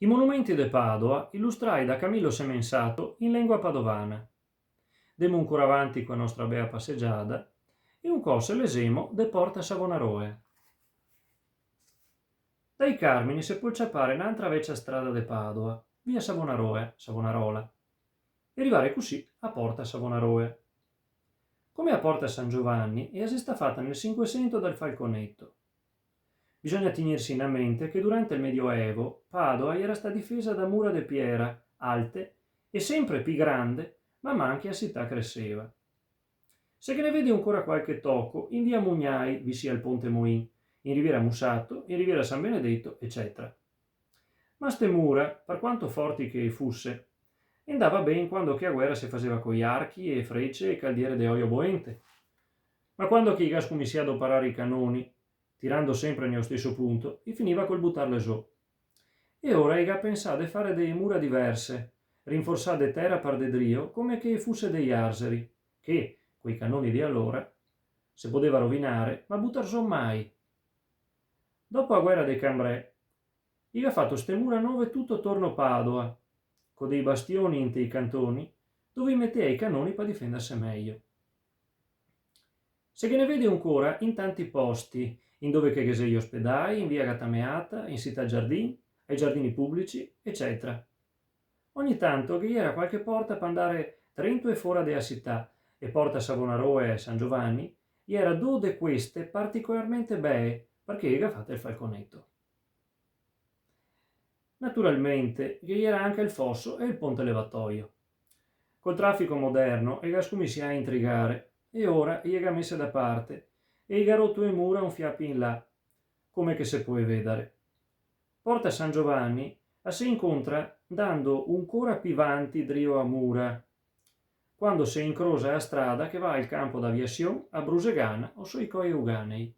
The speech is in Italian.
I monumenti de Padova illustrai da Camillo Semensato in lingua padovana. Demo ancora avanti con la nostra bea passeggiata e un co se l'esemo de Porta Savonaroe. Dai Carmini se può ciappare un'altra vecchia strada de Padova, via Savonaroe, Savonarola, e arrivare così a Porta Savonaroe. Come a Porta San Giovanni è sta fatta nel Cinquecento dal Falconetto. Bisogna tenersi in mente che durante il Medioevo Padova era stata difesa da mura de piera, alte e sempre più grande, man mano che la città cresceva. Se che ne vedi ancora qualche tocco, in via Mugnai vi sia il Ponte Moin, in Riviera Mussato, in Riviera San Benedetto, eccetera. Ma ste mura, per quanto forti che fusse, andava ben quando che a guerra si faceva coi archi e frecce e caldiere de oio boente. Ma quando che i gas cominciò ad operare i cannoni, tirando sempre nello stesso punto, e finiva col buttarle su. E ora iga pensate fare delle mura diverse, rinforzate terra per de drio, come che fusse degli arseri, che, quei cannoni di allora, se poteva rovinare, ma buttar su mai. Dopo la guerra dei Cambrai, iga fatto ste mura nuove tutto attorno Padova, con dei bastioni in i cantoni, dove metteva i cannoni per difendersi meglio. Se che ne vede ancora in tanti posti, in dove che gli ospedali, in via Gattameata, in città giardini, ai giardini pubblici, eccetera. Ogni tanto che era qualche porta per andare dentro e fuori della città, e porta Savonarola e San Giovanni, e era due di queste particolarmente belle, perché era fatta il falconetto. Naturalmente che era anche il fosso e il ponte levatoio. Col traffico moderno e gascumi si a intrigare, e ora iega messa da parte, e iga rotto le mura un fiapo in là, come che se può vedere. Porta San Giovanni a si incontra dando un cora più avanti drio a mura, quando si incrosa a strada che va al campo d'aviazione a Brusegana o sui coi Uganei.